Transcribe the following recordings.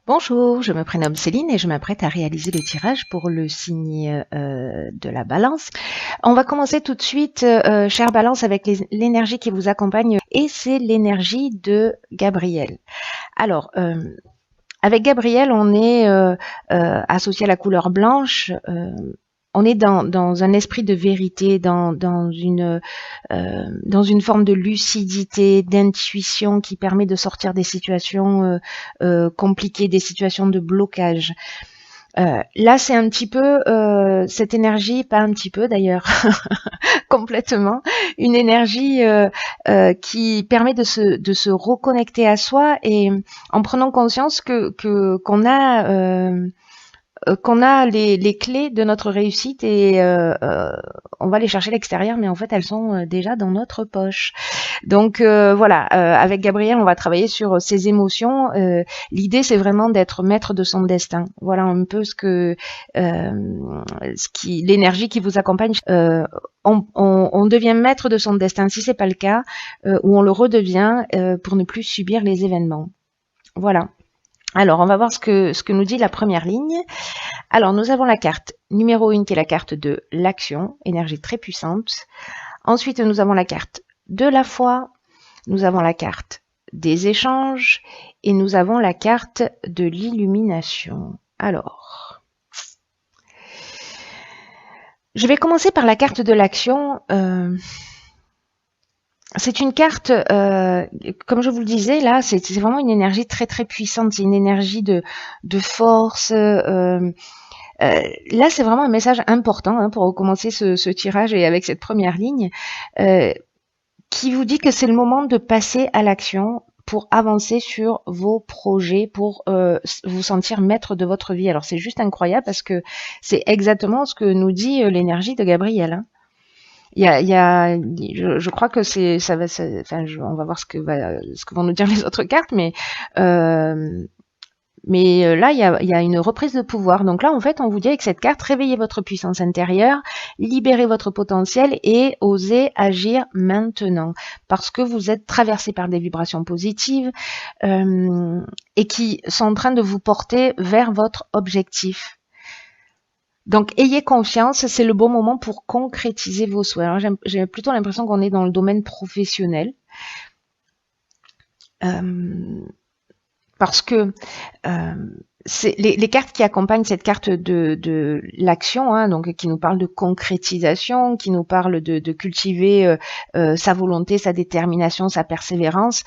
Bonjour, je me prénomme Céline et je m'apprête à réaliser le tirage pour le signe de la Balance. On va commencer tout de suite, chère Balance, avec l'énergie qui vous accompagne et c'est l'énergie de Gabriel. Alors, avec Gabriel, on est associé à la couleur blanche. On est dans un esprit de vérité, dans une forme de lucidité, d'intuition qui permet de sortir des situations compliquées, des situations de blocage. Là, c'est un petit peu cette énergie, pas un petit peu d'ailleurs, complètement, une énergie qui permet de se reconnecter à soi et en prenant conscience qu'on a les clés de notre réussite et on va les chercher à l'extérieur, mais en fait elles sont déjà dans notre poche. Donc voilà, avec Gabriel, on va travailler sur ses émotions. L'idée, c'est vraiment d'être maître de son destin. Voilà un peu l'énergie qui vous accompagne. On devient maître de son destin si c'est pas le cas, ou on le redevient pour ne plus subir les événements. Voilà. Alors, on va voir ce que nous dit la première ligne. Alors, nous avons la carte numéro 1 qui est la carte de l'action, énergie très puissante. Ensuite, nous avons la carte de la foi, nous avons la carte des échanges et nous avons la carte de l'illumination. Alors, je vais commencer par la carte de l'action. C'est une carte, comme je vous le disais, là, c'est vraiment une énergie très très puissante. C'est une énergie de force. Là, c'est vraiment un message important pour recommencer ce tirage et avec cette première ligne, qui vous dit que c'est le moment de passer à l'action pour avancer sur vos projets, pour vous sentir maître de votre vie. Alors, c'est juste incroyable parce que c'est exactement ce que nous dit l'énergie de Gabriel. Je crois que on va voir ce que vont nous dire les autres cartes, mais là, il y a une reprise de pouvoir. Donc là, en fait, on vous dit avec cette carte, réveillez votre puissance intérieure, libérez votre potentiel et osez agir maintenant. Parce que vous êtes traversé par des vibrations positives et qui sont en train de vous porter vers votre objectif. Donc, ayez confiance, c'est le bon moment pour concrétiser vos souhaits. Alors, j'ai plutôt l'impression qu'on est dans le domaine professionnel. Parce que c'est les cartes qui accompagnent cette carte de l'action, donc qui nous parle de concrétisation, qui nous parle de cultiver sa volonté, sa détermination, sa persévérance.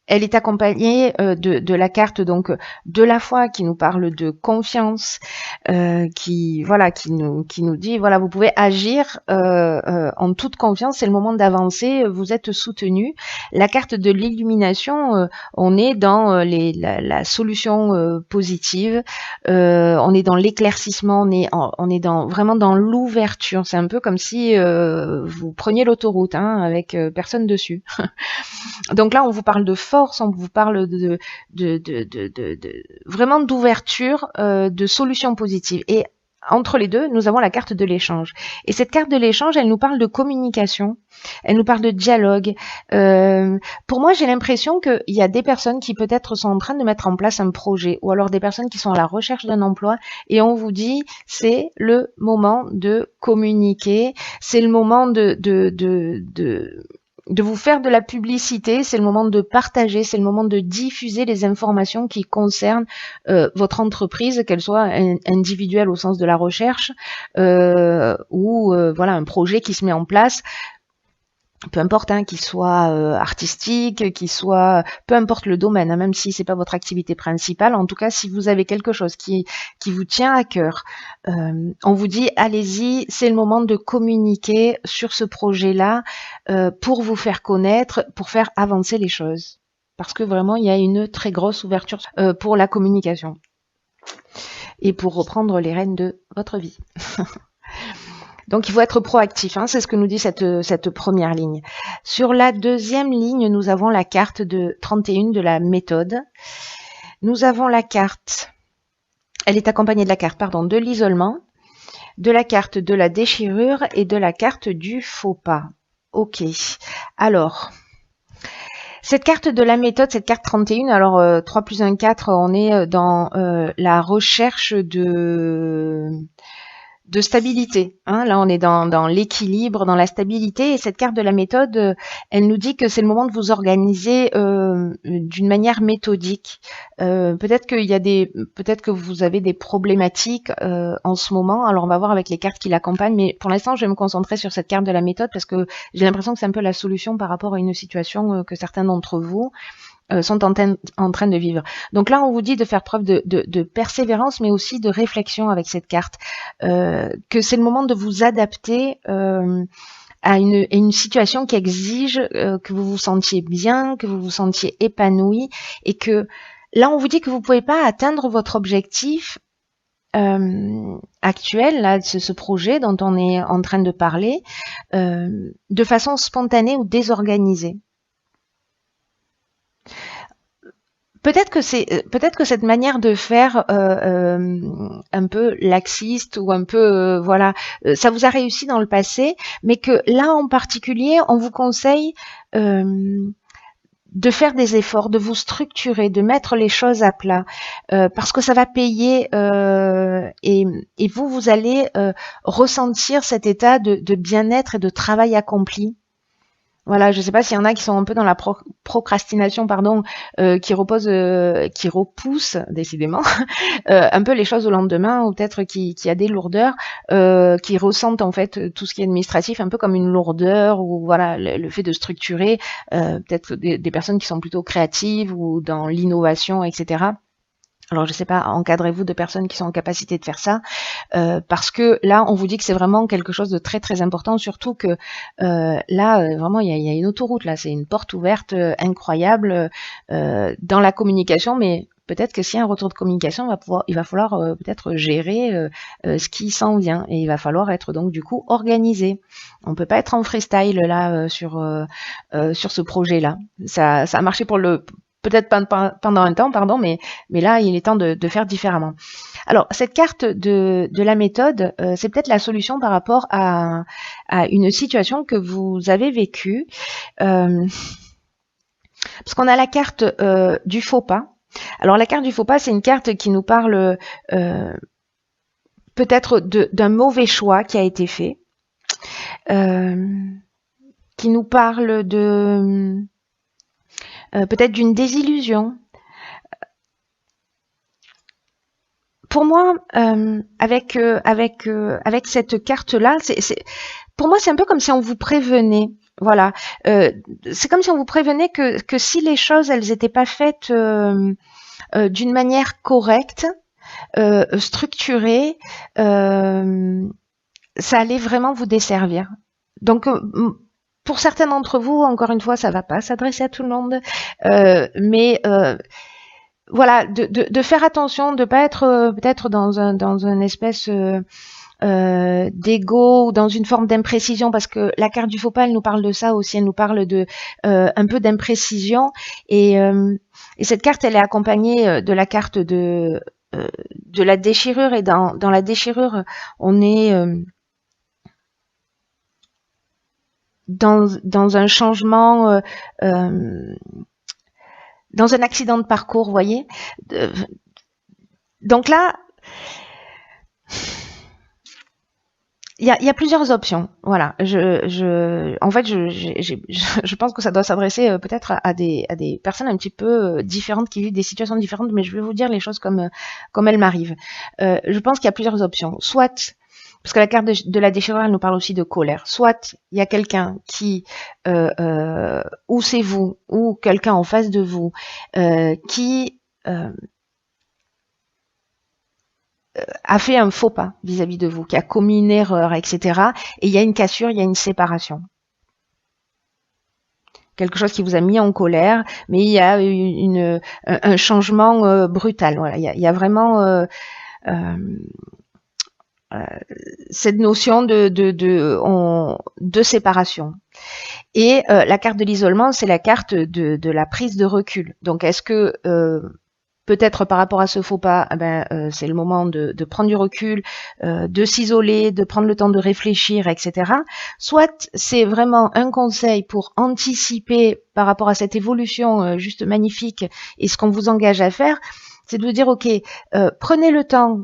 Elle est accompagnée de la carte donc de la foi qui nous parle de confiance, qui nous dit voilà, vous pouvez agir en toute confiance, c'est le moment d'avancer, vous êtes soutenu. La carte de l'illumination, on est dans la solution positive, on est dans l'éclaircissement, on est vraiment dans l'ouverture. C'est un peu comme si vous preniez l'autoroute avec personne dessus. Donc là, on vous parle de force, on vous parle vraiment d'ouverture, de solutions positives. Et entre les deux, nous avons la carte de l'échange. Et cette carte de l'échange, elle nous parle de communication, elle nous parle de dialogue. Pour moi, j'ai l'impression qu'il y a des personnes qui peut-être sont en train de mettre en place un projet, ou alors des personnes qui sont à la recherche d'un emploi, et on vous dit, c'est le moment de communiquer, c'est le moment de vous faire de la publicité, c'est le moment de partager, c'est le moment de diffuser les informations qui concernent votre entreprise, qu'elle soit individuelle au sens de la recherche ou voilà un projet qui se met en place. Peu importe, qu'il soit artistique, qu'il soit, peu importe le domaine, même si c'est pas votre activité principale. En tout cas, si vous avez quelque chose qui vous tient à cœur, on vous dit allez-y, c'est le moment de communiquer sur ce projet-là pour vous faire connaître, pour faire avancer les choses. Parce que vraiment, il y a une très grosse ouverture pour la communication et pour reprendre les rênes de votre vie. Donc, il faut être proactif, c'est ce que nous dit cette première ligne. Sur la deuxième ligne, nous avons la carte de 31 de la méthode. Nous avons la carte, elle est accompagnée de la carte, de l'isolement, de la carte de la déchirure et de la carte du faux pas. Ok, alors, Cette carte de la méthode, cette carte 31, alors 3 plus 1, 4, on est dans la recherche de stabilité. Hein. Là, on est dans l'équilibre, dans la stabilité. Et cette carte de la méthode, elle nous dit que c'est le moment de vous organiser d'une manière méthodique. Peut-être que vous avez des problématiques en ce moment. Alors, on va voir avec les cartes qui l'accompagnent. Mais pour l'instant, je vais me concentrer sur cette carte de la méthode parce que j'ai l'impression que c'est un peu la solution par rapport à une situation que certains d'entre vous sont en train de vivre. Donc là, on vous dit de faire preuve de persévérance, mais aussi de réflexion avec cette carte, que c'est le moment de vous adapter à une situation qui exige que vous vous sentiez bien, que vous vous sentiez épanoui, et que là, on vous dit que vous pouvez pas atteindre votre objectif actuel, là, ce projet dont on est en train de parler, de façon spontanée ou désorganisée. Peut-être que cette manière de faire un peu laxiste ou un peu voilà, ça vous a réussi dans le passé, mais que là en particulier, on vous conseille de faire des efforts, de vous structurer, de mettre les choses à plat, parce que ça va payer et vous allez ressentir cet état de bien-être et de travail accompli. Voilà, je ne sais pas s'il y en a qui sont un peu dans la procrastination, pardon, qui repoussent décidément un peu les choses au lendemain, ou peut-être qui a des lourdeurs, qui ressentent en fait tout ce qui est administratif un peu comme une lourdeur, ou voilà le fait de structurer, peut-être des personnes qui sont plutôt créatives ou dans l'innovation, etc. Alors, je ne sais pas, encadrez-vous de personnes qui sont en capacité de faire ça, parce que là, on vous dit que c'est vraiment quelque chose de très très important, surtout que là, vraiment, il y a une autoroute, là, c'est une porte ouverte incroyable dans la communication, mais peut-être que s'il y a un retour de communication, il va falloir peut-être gérer ce qui s'en vient, et il va falloir être donc du coup organisé. On peut pas être en freestyle là sur ce projet-là. Ça a marché peut-être pendant un temps, pardon, mais là, il est temps de faire différemment. Alors, cette carte de la méthode, c'est peut-être la solution par rapport à une situation que vous avez vécue. Parce qu'on a la carte du faux pas. Alors, la carte du faux pas, c'est une carte qui nous parle peut-être d'un mauvais choix qui a été fait, qui nous parle de peut-être d'une désillusion. Pour moi, avec cette carte-là, pour moi, c'est un peu comme si on vous prévenait. Voilà, c'est comme si on vous prévenait que si les choses, elles n'étaient pas faites d'une manière correcte, structurée, ça allait vraiment vous desservir. Donc, pour certains d'entre vous, encore une fois, ça va pas s'adresser à tout le monde, mais voilà, de faire attention, de pas être peut-être dans une espèce d'ego ou dans une forme d'imprécision, parce que la carte du faux pas, elle nous parle de ça aussi, elle nous parle de un peu d'imprécision, et cette carte, elle est accompagnée de la carte de la déchirure, et dans la déchirure, on est dans un changement, dans un accident de parcours, vous voyez. Donc là, il y a plusieurs options. Voilà. En fait, je pense que ça doit s'adresser peut-être à des personnes un petit peu différentes, qui vivent des situations différentes, mais je vais vous dire les choses comme elles m'arrivent. Je pense qu'il y a plusieurs options. Soit, parce que la carte de la déchirure, elle nous parle aussi de colère. Soit il y a quelqu'un qui, ou c'est vous, ou quelqu'un en face de vous, qui a fait un faux pas vis-à-vis de vous, qui a commis une erreur, etc. Et il y a une cassure, il y a une séparation. Quelque chose qui vous a mis en colère, mais il y a un changement brutal. Voilà, il y a vraiment cette notion de séparation. Et la carte de l'isolement, c'est la carte de la prise de recul. Donc, est-ce que peut-être par rapport à ce faux pas, c'est le moment de prendre du recul, de s'isoler, de prendre le temps de réfléchir, etc. Soit c'est vraiment un conseil pour anticiper par rapport à cette évolution juste magnifique et ce qu'on vous engage à faire, c'est de vous dire, ok, prenez le temps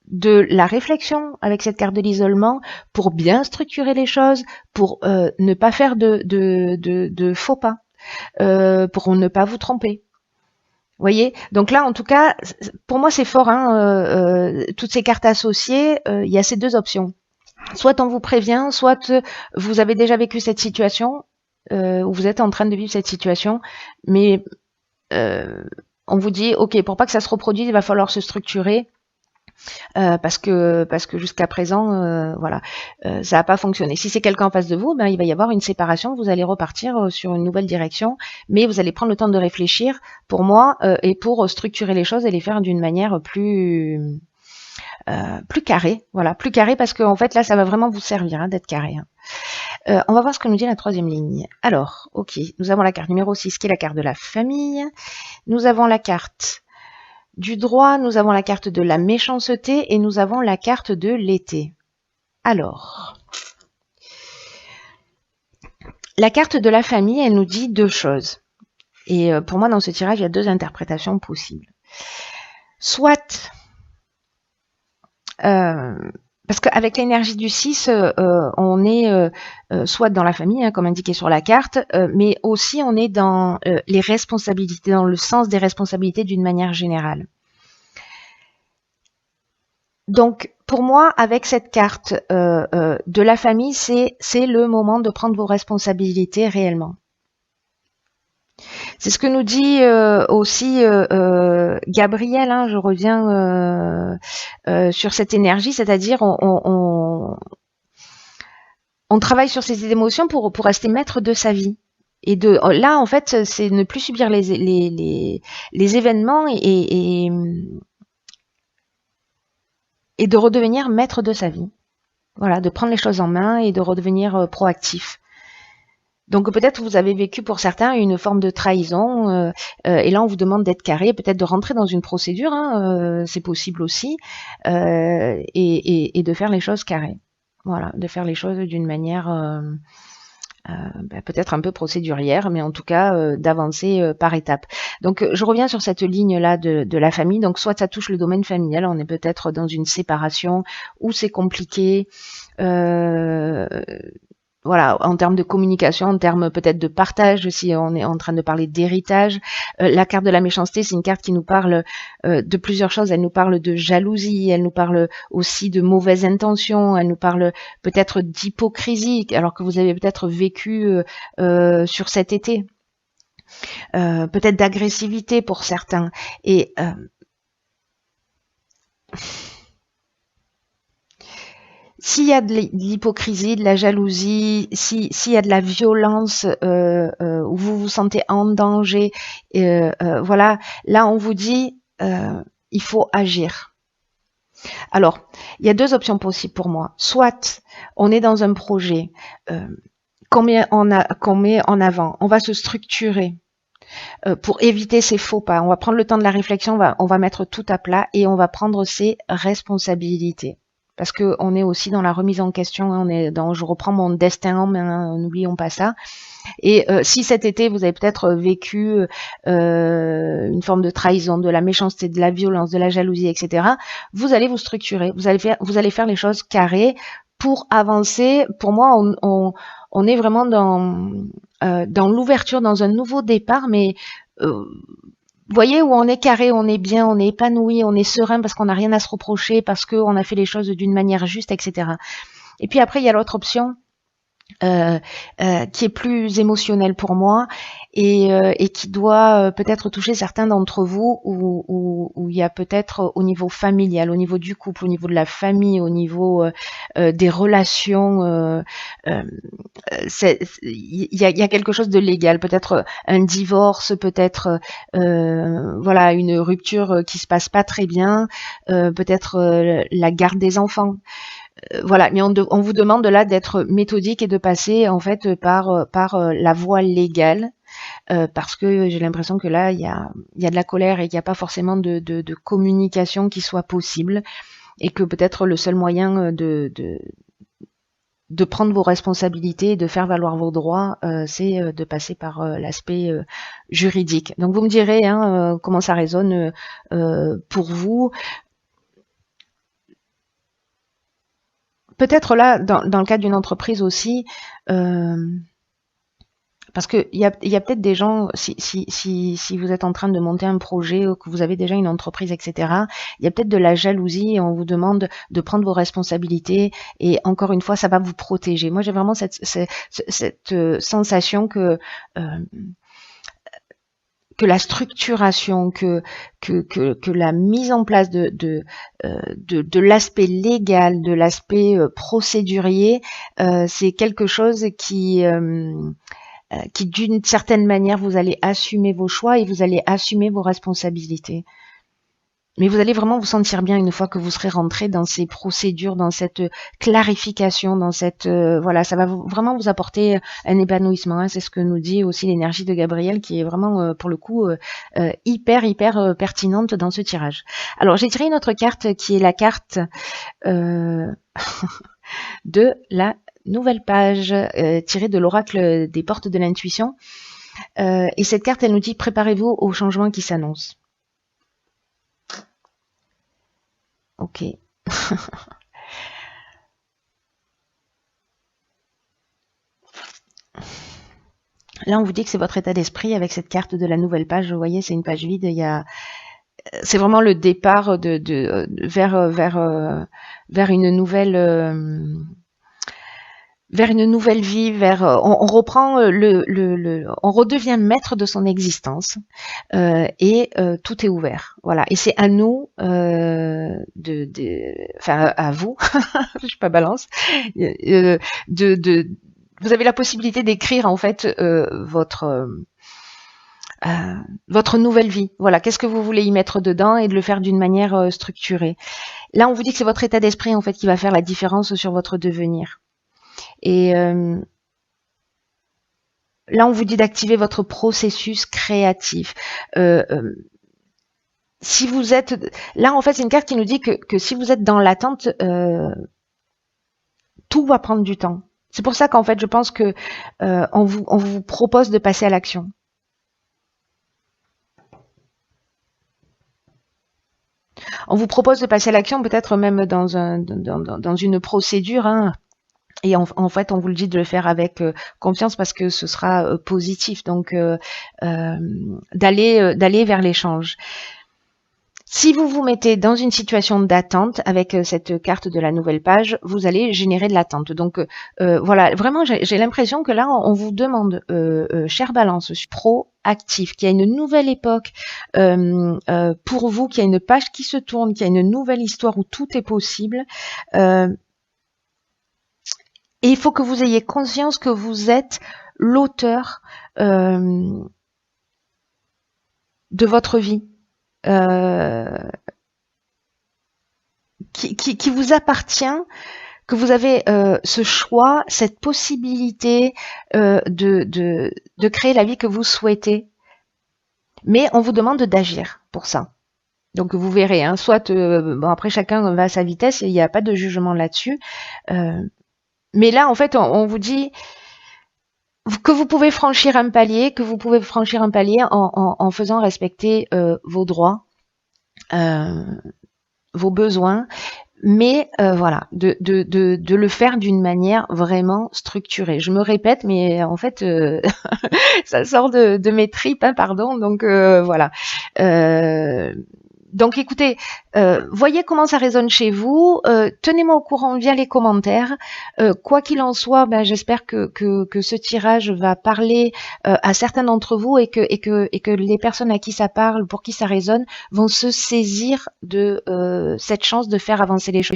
de la réflexion avec cette carte de l'isolement pour bien structurer les choses, pour ne pas faire de faux pas, pour ne pas vous tromper. Vous voyez, donc là, en tout cas, pour moi, c'est fort. Toutes ces cartes associées, il y a ces deux options. Soit on vous prévient, soit vous avez déjà vécu cette situation, ou vous êtes en train de vivre cette situation, mais on vous dit, ok, pour pas que ça se reproduise, il va falloir se structurer. Parce que jusqu'à présent, voilà, ça n'a pas fonctionné. Si c'est quelqu'un en face de vous, il va y avoir une séparation, vous allez repartir sur une nouvelle direction, mais vous allez prendre le temps de réfléchir, pour moi, et pour structurer les choses et les faire d'une manière plus carrée, voilà, plus carrée, parce qu'en fait là, ça va vraiment vous servir d'être carré. On va voir ce que nous dit la troisième ligne. Alors, ok, nous avons la carte numéro 6 qui est la carte de la famille. Nous avons la carte du droit, nous avons la carte de la méchanceté et nous avons la carte de l'été. Alors, la carte de la famille, elle nous dit deux choses. Et pour moi, dans ce tirage, il y a deux interprétations possibles. Soit, parce qu'avec l'énergie du 6, on est soit dans la famille, comme indiqué sur la carte, mais aussi on est dans les responsabilités, dans le sens des responsabilités d'une manière générale. Donc, pour moi, avec cette carte de la famille, c'est le moment de prendre vos responsabilités réellement. C'est ce que nous dit aussi Gabriel, je reviens sur cette énergie, c'est-à-dire on travaille sur ces émotions pour rester maître de sa vie. Et là, en fait, c'est ne plus subir les événements et de redevenir maître de sa vie. Voilà, de prendre les choses en main et de redevenir proactif. Donc peut-être vous avez vécu pour certains une forme de trahison et là on vous demande d'être carré, peut-être de rentrer dans une procédure, c'est possible aussi, et de faire les choses carrées. Voilà, de faire les choses d'une manière peut-être un peu procédurière, mais en tout cas d'avancer par étapes. Donc je reviens sur cette ligne-là de la famille. Donc soit ça touche le domaine familial, on est peut-être dans une séparation où c'est compliqué, voilà, en termes de communication, en termes peut-être de partage, si on est en train de parler d'héritage. La carte de la méchanceté, c'est une carte qui nous parle de plusieurs choses. Elle nous parle de jalousie, elle nous parle aussi de mauvaises intentions, elle nous parle peut-être d'hypocrisie, alors que vous avez peut-être vécu sur cet été. Peut-être d'agressivité pour certains. Et s'il y a de l'hypocrisie, de la jalousie, s'il y a de la violence, où vous vous sentez en danger, voilà, là on vous dit, il faut agir. Alors, il y a deux options possibles pour moi. Soit on est dans un projet qu'on met en avant, on va se structurer pour éviter ces faux pas. On va prendre le temps de la réflexion, on va mettre tout à plat et on va prendre ses responsabilités. Parce qu'on est aussi dans la remise en question, on est dans je reprends mon destin en main, n'oublions pas ça. Et si cet été vous avez peut-être vécu une forme de trahison, de la méchanceté, de la violence, de la jalousie, etc., vous allez vous structurer, vous allez faire les choses carrées pour avancer. Pour moi, on est vraiment dans l'ouverture, dans un nouveau départ, mais vous voyez, où on est carré, on est bien, on est épanoui, on est serein parce qu'on n'a rien à se reprocher, parce qu'on a fait les choses d'une manière juste, etc. Et puis après, il y a l'autre option qui est plus émotionnelle pour moi et qui doit peut-être toucher certains d'entre vous où il y a peut-être au niveau familial, au niveau du couple, au niveau de la famille, au niveau des relations, il y a quelque chose de légal, peut-être un divorce, peut-être voilà, une rupture qui se passe pas très bien, peut-être la garde des enfants. Voilà, mais on vous demande là d'être méthodique et de passer en fait par la voie légale parce que j'ai l'impression que là, il y a de la colère et qu'il n'y a pas forcément de communication qui soit possible, et que peut-être le seul moyen de prendre vos responsabilités et de faire valoir vos droits, c'est de passer par l'aspect juridique. Donc vous me direz hein, comment ça résonne pour vous. Peut-être là, dans le cadre d'une entreprise aussi, parce que il y a peut-être des gens, si vous êtes en train de monter un projet ou que vous avez déjà une entreprise, etc., il y a peut-être de la jalousie et on vous demande de prendre vos responsabilités, et encore une fois, ça va vous protéger. Moi, j'ai vraiment cette sensation que la structuration, que la mise en place de l'aspect légal, de l'aspect procédurier, c'est quelque chose qui d'une certaine manière, vous allez assumer vos choix et vous allez assumer vos responsabilités. Mais vous allez vraiment vous sentir bien une fois que vous serez rentré dans ces procédures, dans cette clarification, dans cette voilà, ça va vraiment vous apporter un épanouissement. Hein. C'est ce que nous dit aussi l'énergie de Gabriel, qui est vraiment pour le coup hyper pertinente dans ce tirage. Alors j'ai tiré une autre carte qui est la carte de la nouvelle page tirée de l'oracle des portes de l'intuition. Et cette carte, elle nous dit préparez-vous au changement qui s'annonce. Ok. Là, on vous dit que c'est votre état d'esprit avec cette carte de la nouvelle page. Vous voyez, c'est une page vide. C'est vraiment le départ vers une nouvelle. Vers une nouvelle vie, on reprend on redevient maître de son existence et tout est ouvert. Voilà. Et c'est à nous enfin à vous, je suis pas balance, vous avez la possibilité d'écrire en fait votre nouvelle vie. Voilà. Qu'est-ce que vous voulez y mettre dedans et de le faire d'une manière structurée. Là, on vous dit que c'est votre état d'esprit en fait qui va faire la différence sur votre devenir. Et là, on vous dit d'activer votre processus créatif. Si vous êtes là, en fait, c'est une carte qui nous dit que si vous êtes dans l'attente, tout va prendre du temps. C'est pour ça qu'en fait, je pense que on vous propose de passer à l'action. On vous propose de passer à l'action, peut-être même dans une procédure. Hein. Et en fait, on vous le dit de le faire avec confiance parce que ce sera positif. Donc, d'aller vers l'échange. Si vous vous mettez dans une situation d'attente avec cette carte de la nouvelle page, vous allez générer de l'attente. Donc, voilà, vraiment, j'ai l'impression que là, on vous demande, chère Balance, proactif, qu'il y a une nouvelle époque pour vous, qu'il y a une page qui se tourne, qu'il y a une nouvelle histoire où tout est possible. Et il faut que vous ayez conscience que vous êtes l'auteur de votre vie, qui vous appartient, que vous avez ce choix, cette possibilité de créer la vie que vous souhaitez. Mais on vous demande d'agir pour ça. Donc vous verrez, hein, soit bon, après chacun va à sa vitesse et il n'y a pas de jugement là-dessus. Mais là, en fait, on vous dit que vous pouvez franchir un palier, en faisant respecter vos droits, vos besoins, mais voilà, de le faire d'une manière vraiment structurée. Je me répète, mais en fait, ça sort de mes tripes, hein, pardon. Donc voilà. Donc écoutez, voyez comment ça résonne chez vous, tenez-moi au courant via les commentaires. Quoi qu'il en soit, ben, j'espère que ce tirage va parler à certains d'entre vous et que les personnes à qui ça parle, pour qui ça résonne, vont se saisir de cette chance de faire avancer les choses.